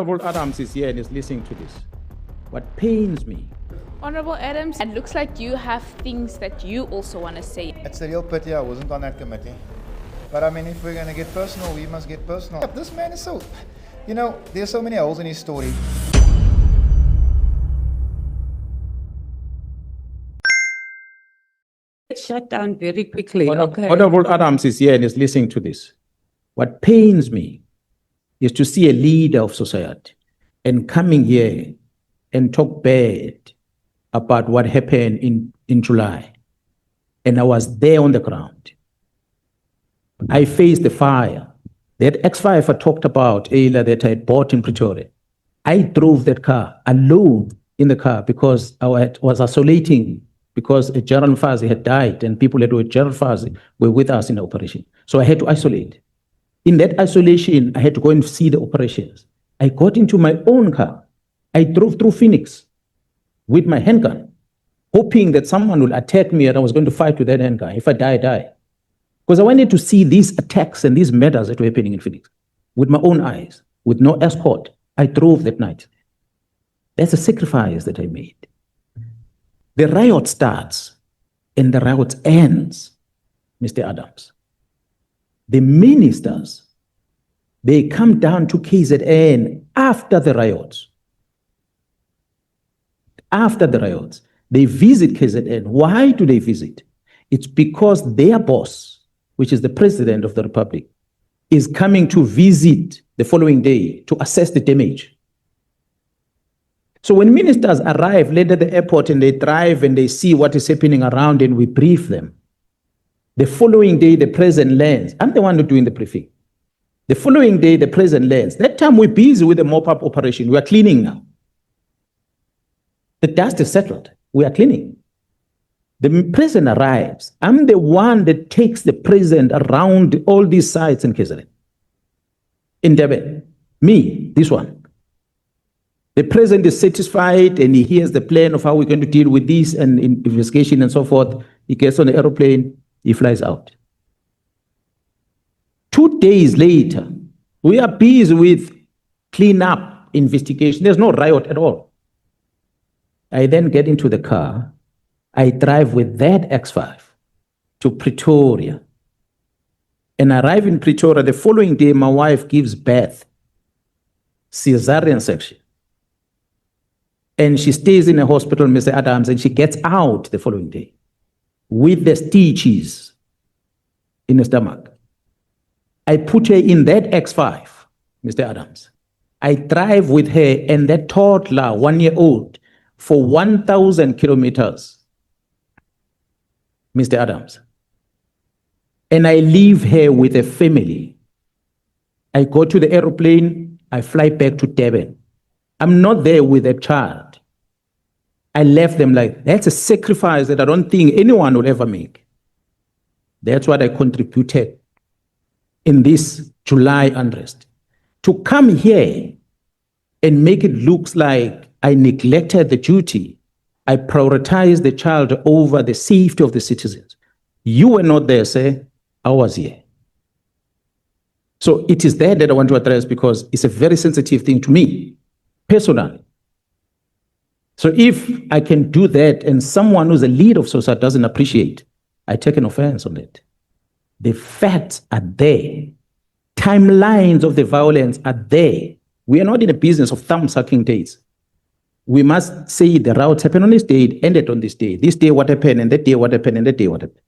Honorable Adams is here and is listening to this. What pains me. Honorable Adams, it looks like you have things that you also want to say. It's a real pity I wasn't on that committee. But I mean, if we're going to get personal, we must get personal. This man is so, there's so many holes in his story. Shut down very quickly. Honorable Adams is here and is listening to this. What pains me is to see a leader of society and coming here and talk bad about what happened in July. And I was there on the ground. I faced the fire. That X5 I talked about earlier that I had bought in Pretoria. I drove that car alone in the car because I was isolating because General Mkhwanazi had died and people that were General Mkhwanazi were with us in the operation. So I had to isolate. In that isolation, I had to go and see the operations. I got into my own car. I drove through Phoenix with my handgun, hoping that someone will attack me and I was going to fight with that handgun. If I die, I die. Because I wanted to see these attacks and these murders that were happening in Phoenix with my own eyes, with no escort. I drove that night. That's a sacrifice that I made. The riot starts and the riot ends, Mr. Adams. The ministers, they come down to KZN after the riots. After the riots, they visit KZN. Why do they visit? It's because their boss, which is the President of the Republic, is coming to visit the following day to assess the damage. So when ministers arrive late at the airport and they drive and they see what is happening around and we brief them, the following day the President lands. I'm the one who's doing the briefing. The following day the President lands. That time we're busy with the mop-up operation. We are cleaning now. The dust is settled. We are cleaning. The President arrives. I'm the one that takes the President around all these sites in KZN. In Durban. Me, this one. The President is satisfied and he hears the plan of how we're going to deal with this and investigation and so forth. He gets on the aeroplane, he flies out. 2 days later, we are busy with cleanup investigation. There's no riot at all. I then get into the car. I drive with that X5 to Pretoria. And arrive in Pretoria, the following day, my wife gives birth, cesarean section. And she stays in a hospital, Mr. Adams, and she gets out the following day with the stitches in the stomach. I put her in that X5, Mr. Adams. I drive with her and that toddler, 1 year old, for 1,000 kilometers, Mr. Adams. And I leave her with a family. I go to the aeroplane, I fly back to Durban. I'm not there with a child. I left them like, that's a sacrifice that I don't think anyone will ever make. That's what I contributed in this July unrest. To come here and make it look like I neglected the duty, I prioritized the child over the safety of the citizens. You were not there, sir. I was here. So it is that I want to address because it's a very sensitive thing to me, personally. So if I can do that and someone who's a leader of society doesn't appreciate, I take an offense on it. The facts are there. Timelines of the violence are there. We are not in a business of thumb-sucking dates. We must say the riots happened on this date, ended on this day. This day what happened, and that day what happened, and that day what happened.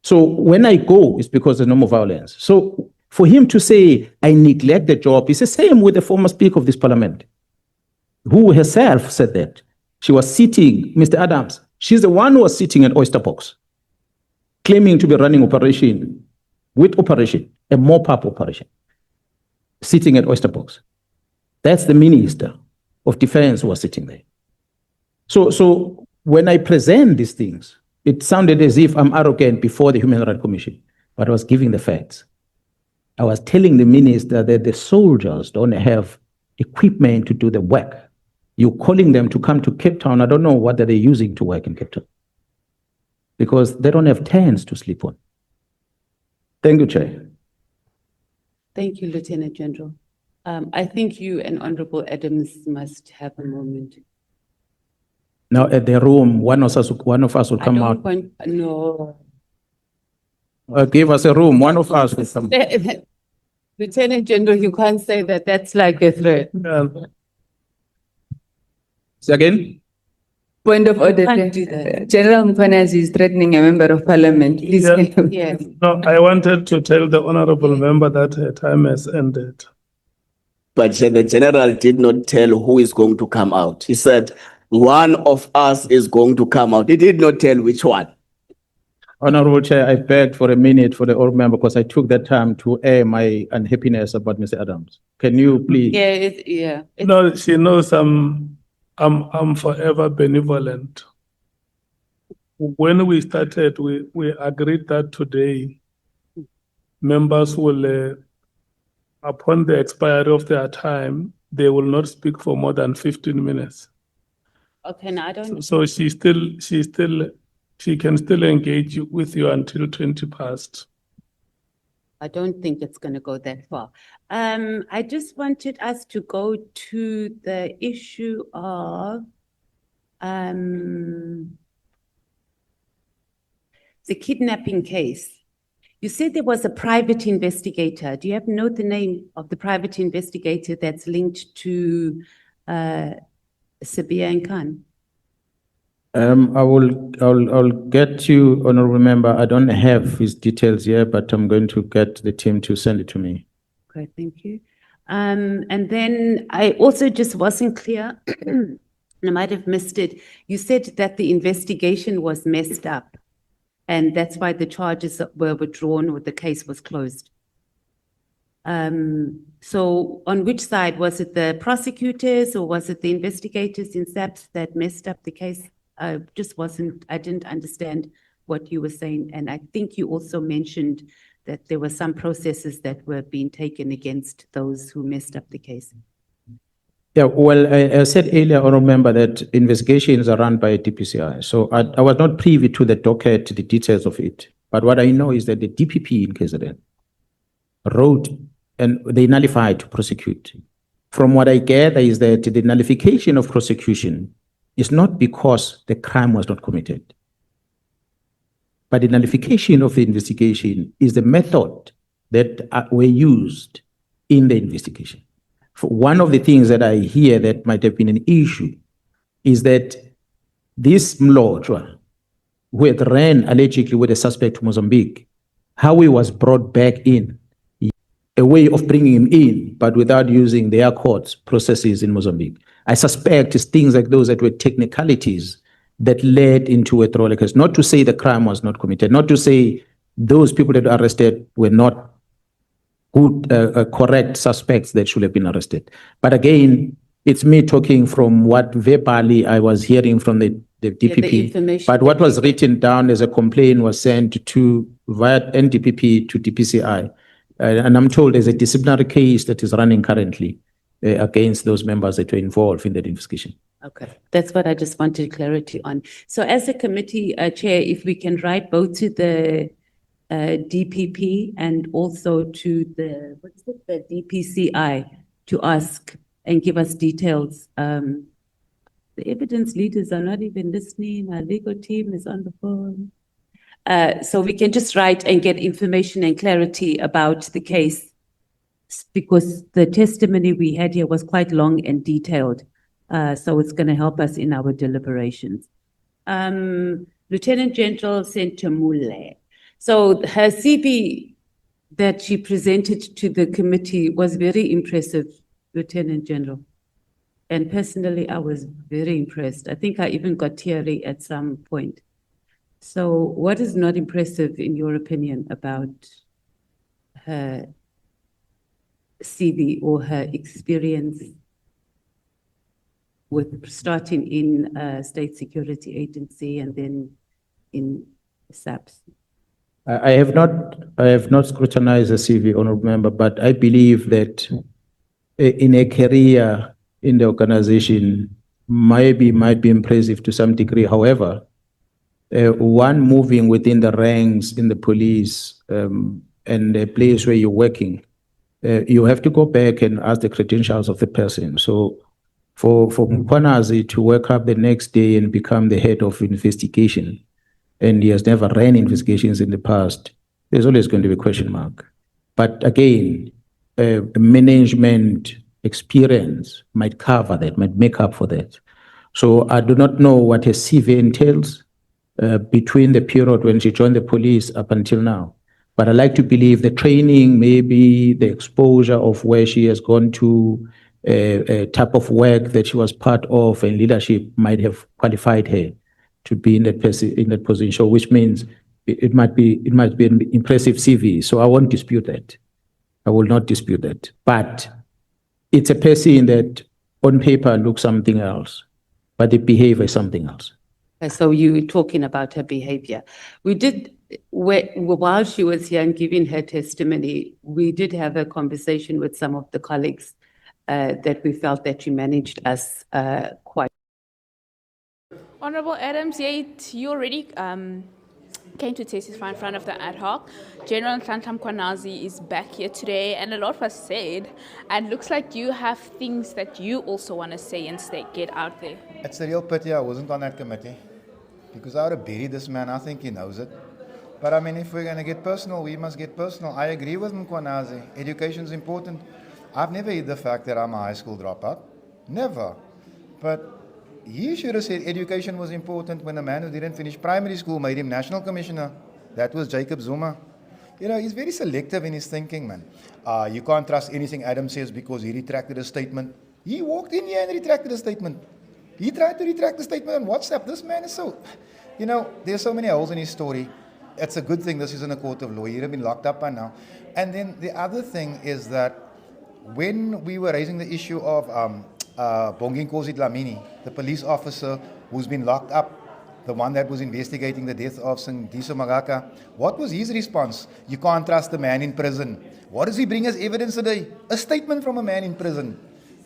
So when I go, it's because there's no more violence. So for him to say, I neglect the job, it's the same with the former Speaker of this Parliament, who herself said that. She was sitting, Mr. Adams, she's the one who was sitting at Oyster Box, claiming to be running operation, with operation, a mop-up operation, sitting at Oyster Box. That's the Minister of Defense who was sitting there. So when I present these things, it sounded as if I'm arrogant before the Human Rights Commission, but I was giving the facts. I was telling the minister that the soldiers don't have equipment to do the work. You're calling them to come to Cape Town. I don't know what they're using to work in Cape Town because they don't have tents to sleep on. Thank you, Chair. Thank you, Lieutenant General. I think you and Honorable Adams must have a moment. Now at the room, one of us will I come don't out. want, no. Give us a room, one of us will come. Lieutenant General, you can't say that. That's like a threat. Say again? Point of order. can't do that. General Mkhwanazi is threatening a member of parliament. Please. Yeah. Yes. No, I wanted to tell the honorable member that her time has ended. But the general did not tell who is going to come out. He said, one of us is going to come out. He did not tell which one. Honorable Chair, I begged for a minute for the old member because I took that time to air my unhappiness about Mr. Adams. Can you please? Yeah. No, she knows I'm forever benevolent. When we started, we agreed that today members will, upon the expiry of their time, they will not speak for more than 15 minutes. Okay, now I don't. So she can still engage with you until 20 past. I don't think it's going to go that far. I just wanted us to go to the issue of the kidnapping case. You said there was a private investigator. Do you have know the name of the private investigator that's linked to Sabia and Khan? I'll get you, honorable member. I don't have his details here, but I'm going to get the team to send it to me. Okay, thank you. And then I also just wasn't clear, and I might have missed it. You said that the investigation was messed up, and that's why the charges were withdrawn or the case was closed. So on which side? Was it the prosecutors or was it the investigators in SAPS that messed up the case? I didn't understand what you were saying. And I think you also mentioned that there were some processes that were being taken against those who messed up the case. Yeah, well, I said earlier, I remember that investigations are run by DPCI. So I was not privy to the docket, the details of it. But what I know is that the DPP in KZN wrote and they nullified to prosecute. From what I gather is that the nullification of prosecution is not because the crime was not committed. But the nullification of the investigation is the method that were used in the investigation. One of the things that I hear that might have been an issue is that this Mlotshwa, who had ran allegedly with a suspect to Mozambique, how he was brought back in, a way of bringing him in, but without using their courts processes in Mozambique. I suspect it's things like those that were technicalities that led into a withdrawal case. Not to say the crime was not committed, not to say those people that were arrested were not good, correct suspects that should have been arrested. But again, it's me talking from what verbally I was hearing from the DPP. information But what was written down as a complaint was sent to via NDPP to DPCI. And I'm told there's a disciplinary case that is running currently against those members that were involved in that investigation. Okay, that's what I just wanted clarity on. So as a committee chair, if we can write both to the DPP and also to the DPCI to ask and give us details. The evidence leaders are not even listening. Our legal team is on the phone. So we can just write and get information and clarity about the case because the testimony we had here was quite long and detailed. So it's going to help us in our deliberations. Lieutenant General Sentamule. So her CV that she presented to the committee was very impressive, Lieutenant General. And personally, I was very impressed. I think I even got teary at some point. So what is not impressive in your opinion about her CV or her experience with starting in State Security Agency and then in SAPS? I have not scrutinized the CV, honorable member, but I believe that in a career in the organization might be impressive to some degree. However, one moving within the ranks in the police and the place where you're working you have to go back and ask the credentials of the person. So for Mkhwanazi to wake up the next day and become the head of investigation, and he has never ran investigations in the past, there's always going to be a question mark. But again, management experience might cover that, might make up for that. So I do not know what her CV entails between the period when she joined the police up until now. But I like to believe the training, maybe the exposure of where she has gone to, a type of work that she was part of, and leadership might have qualified her to be in that position. So which means it might be an impressive CV. So I won't dispute that. I will not dispute that. But it's a person that on paper looks something else, but the behavior is something else. So you were talking about her behavior. We did, while she was here and giving her testimony, we did have a conversation with some of the colleagues that we felt that she managed us quite. Honorable Adams, you already came to testify in front of the ad hoc. General Mkhwanazi is back here today, and a lot was said. And looks like you have things that you also want to say and get out there. It's a real pity I wasn't on that committee, because I would have buried this man. I think he knows it. But I mean, if we're going to get personal, we must get personal. I agree with Mkhwanazi. Education is important. I've never hid the fact that I'm a high school dropout. Never. But he should have said education was important when a man who didn't finish primary school made him national commissioner. That was Jacob Zuma. You know, he's very selective in his thinking, man. You can't trust anything Adam says because he retracted a statement. He walked in here and retracted a statement. He tried to retract the statement on WhatsApp. This man is so, you know, there's so many holes in his story. It's a good thing this is in a court of law. He'd have been locked up by now. And then the other thing is that when we were raising the issue of Bongin Kosi Dlamini, the police officer who's been locked up, the one that was investigating the death of Sindiso Magaka, what was his response? You can't trust the man in prison. What does he bring as evidence today? A statement from a man in prison.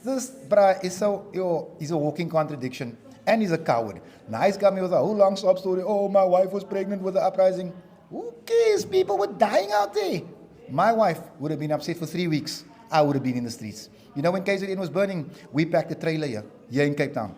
This bruh is so, he's a walking contradiction, and he's a coward. Now he's got me with a whole long sob story. Oh, my wife was pregnant with the uprising. Who cares? People were dying out there. My wife would have been upset for 3 weeks. I would have been in the streets. You know, when KZN was burning, we packed a trailer here in Cape Town.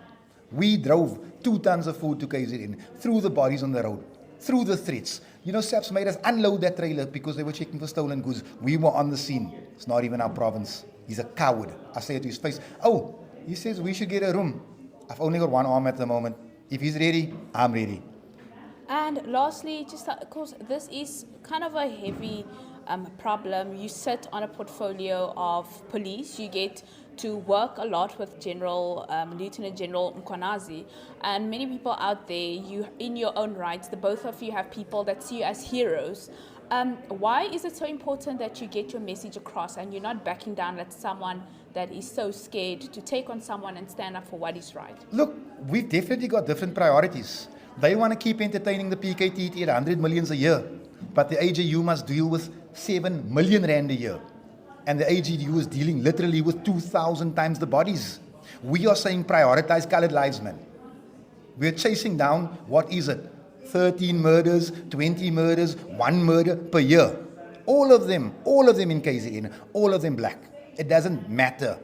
We drove 2 tons of food to KZN, threw the bodies on the road, through the threats. You know, SAPS made us unload that trailer because they were checking for stolen goods. We were on the scene. It's not even our province. He's a coward. I say it to his face. Oh, he says we should get a room. I've only got one arm at the moment. If he's ready, I'm ready. And lastly, just of course, this is kind of a heavy problem. You sit on a portfolio of police. You get to work a lot with Lieutenant General Mkhwanazi, and many people out there, you in your own rights, the both of you have people that see you as heroes. Why is it so important that you get your message across and you're not backing down at someone that is so scared to take on someone and stand up for what is right? Look, we've definitely got different priorities. They want to keep entertaining the PKTT at 100 million a year, but the AGU must deal with 7 million rand a year. And the AGU is dealing literally with 2,000 times the bodies. We are saying prioritize colored lives, man. We're chasing down, what is it? 13 murders, 20 murders, 1 murder per year. All of them in KZN, all of them black. It doesn't matter.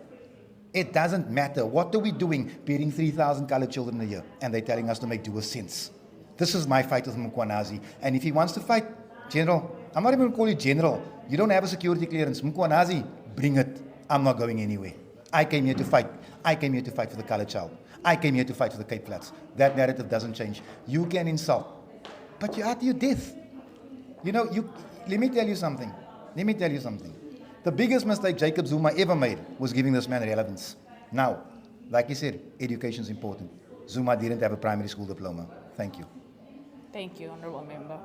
It doesn't matter. What are we doing? Beating 3,000 colored children a year. And they're telling us to make do with sense. This is my fight with Mkhwanazi. And if he wants to fight, General, I'm not even going to call you General. You don't have a security clearance. Mkhwanazi, bring it. I'm not going anywhere. I came here to fight. I came here to fight for the colored child. I came here to fight for the Cape Flats. That narrative doesn't change. You can insult, but you're out to your death. You know, let me tell you something. The biggest mistake Jacob Zuma ever made was giving this man relevance. Now, like he said, education is important. Zuma didn't have a primary school diploma. Thank you. Thank you, Honorable Member.